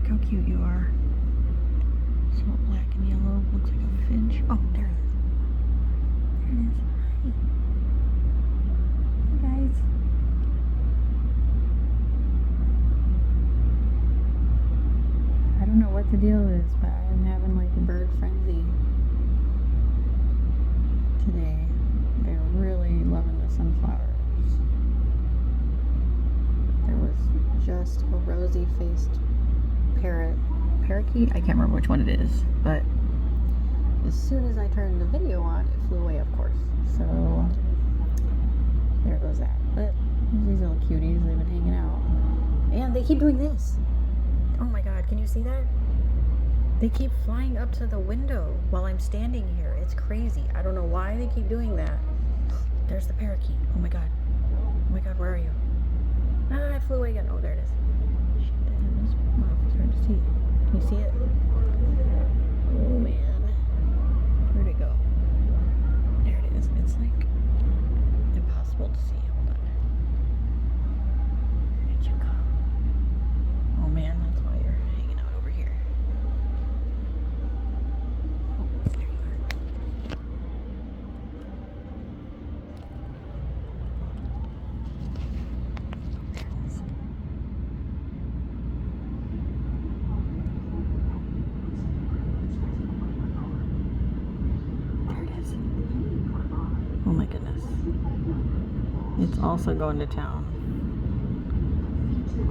Look how cute you are. It's all black and yellow. Looks like a finch. Oh, there it is. There it is. Hi. Hey, guys. I don't know what the deal is, but I'm having like a bird frenzy today. They're really loving the sunflowers. There was just a rosy-faced parakeet. I can't remember which one it is, but as soon as I turned the video on, it flew away, of course. So there goes that. But these little cuties, they've been hanging out, and they keep doing this. Oh my God, can you see that? They keep flying up to the window while I'm standing here. It's crazy. I don't know why they keep doing that. There's the parakeet. Oh my God. Oh my God, where are you? Ah, it flew away again. Oh, there it is. Shit, it's hard to see. Can you see it? Oh man. Where'd it go? There it is. It's like impossible to see. Hold on. Where did you go? Oh man, that's why you're hanging out over here. Oh, there you are. There it is. Oh my goodness. It's also going to town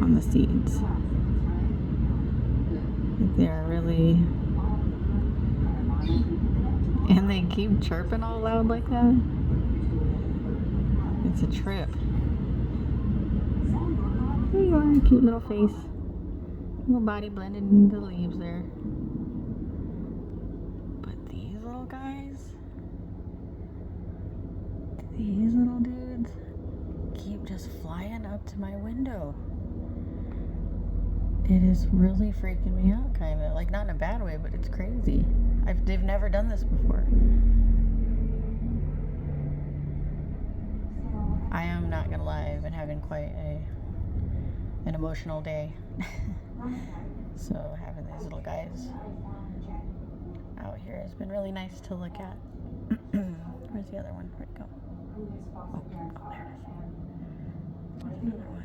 on the seeds. They're really... And they keep chirping all loud like that. It's a trip. There you are, cute little face. Little body blended into the leaves there. But these little guys, these little dudes, keep just flying up to my window. It is really freaking me out, kind of. Like, not in a bad way, but it's crazy. They've never done this before. I am not gonna lie, I've been having quite an emotional day. So having these little guys out here has been really nice to look at. Where's the other one? Where'd it go? Oh, there it is. There's another one.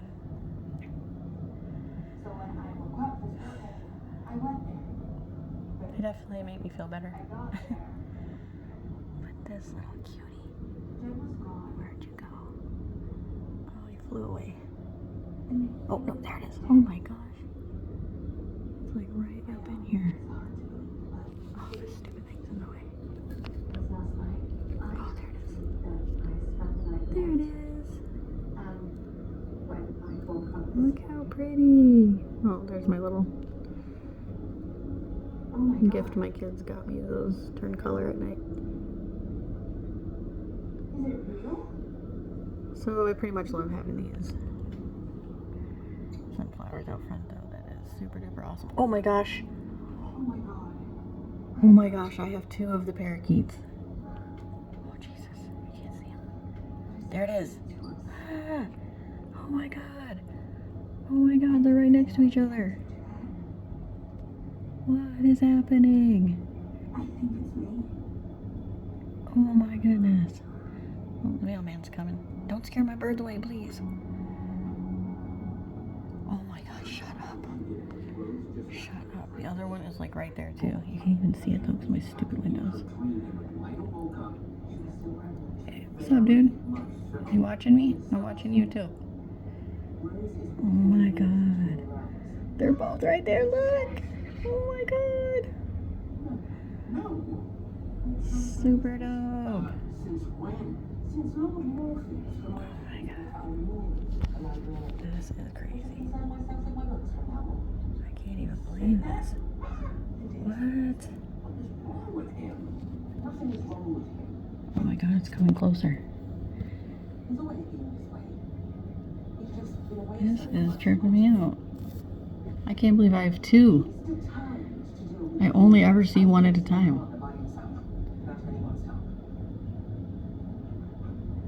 They definitely make me feel better. But this little cutie, where'd you go? Oh, he flew away. Oh, no, there it is. Oh my gosh. It's like right up in here. Oh, this stupid thing's in the way. Oh, there it is. There it is. Look how pretty. Oh, there's my little gift my kids got me. Those turn color at night. So I pretty much love having these sunflowers out front, though. That is super duper awesome. Oh my gosh. Oh my gosh, I have two of the parakeets. Oh Jesus, I can't see them. There it is. Oh my God. Oh my God, they're right next to each other. What is happening? I think it's me. Oh my goodness. Oh, the mailman's coming. Don't scare my birds away, please. Oh my God, shut up. Shut up. The other one is like right there too. You can't even see it though because my stupid windows. Hey, what's up, dude? You watching me? I'm watching you too. Oh my God. They're both right there, look! Oh my God! Super dope! Oh my God. This is crazy. I can't even believe this. What? Oh my God, it's coming closer. This is tripping me out. I can't believe I have two. I only ever see one at a time.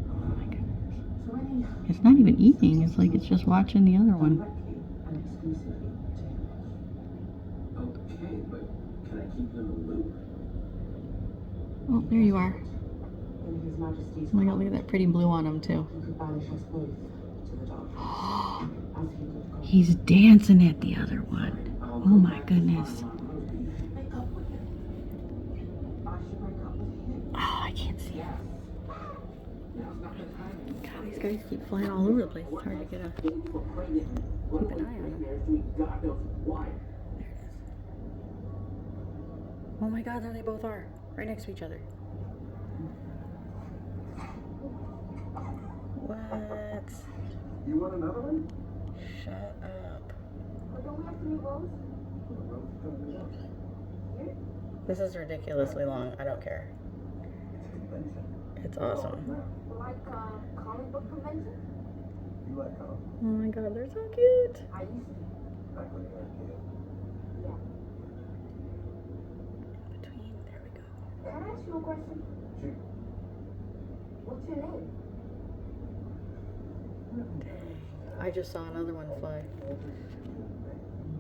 Oh my goodness. It's not even. even eating. It's like it's just watching the other one. Oh, there you are. Oh my god, look at that pretty blue on him too. He's dancing at the other one. Oh my goodness. Oh, I can't see him. God, these guys keep flying all over the place. It's hard to keep an eye on them. There it is. Oh my god, there they both are. Right next to each other. What? You want another one? Shut up. Well, don't we have to meet Rose? This is ridiculously long. I don't care. It's awesome. Like comic book convention? You like comic? Oh my god, they're so cute. I used to. Back when you were a kid. Yeah. Between, there we go. Can I ask you a question? Sure. What's your name? Dang. I just saw another one fly.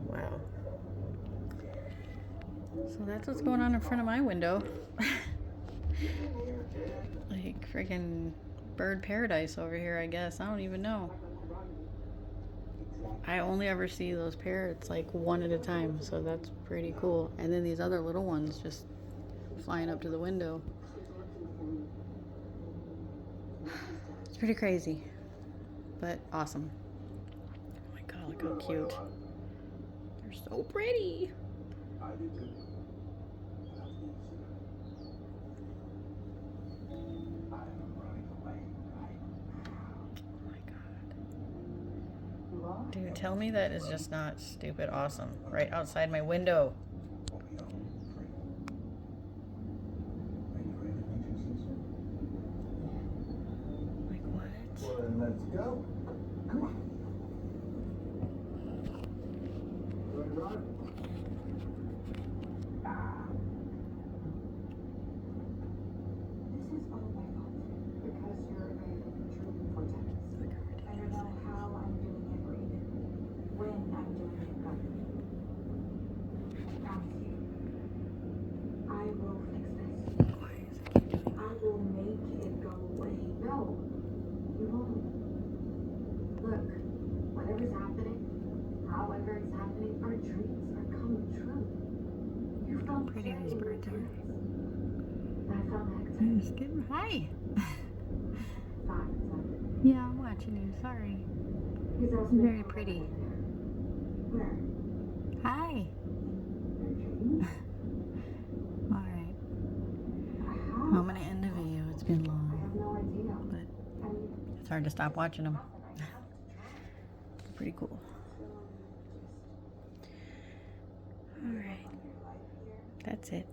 Wow. So that's what's going on in front of my window. Like freaking bird paradise over here, I guess. I don't even know. I only ever see those parrots like one at a time, so that's pretty cool. And then these other little ones just flying up to the window. It's pretty crazy, but awesome. Oh my god, look how cute. They're so pretty. I do too. Dude, tell me that is just not stupid awesome. Right outside my window. Like what? Well, then let's go. Come on. This is all my fault because you're a true vortex. I don't know how I'm doing it or even when I'm doing it, but I promise you, I will fix this. I will make it go away. No, you won't. Look, whatever's happening, however it's happening, our dreams are coming true. You How felt pretty these birds are. I found Hector. Just kidding. Hi. Fact. Yeah, I'm watching you. Sorry. He's also Very pretty. Where? Hi. Your dreams? Alright. How? I'm gonna end the video. It's been I long, have no idea. but I mean, it's hard to stop watching them. Pretty cool. Alright. That's it.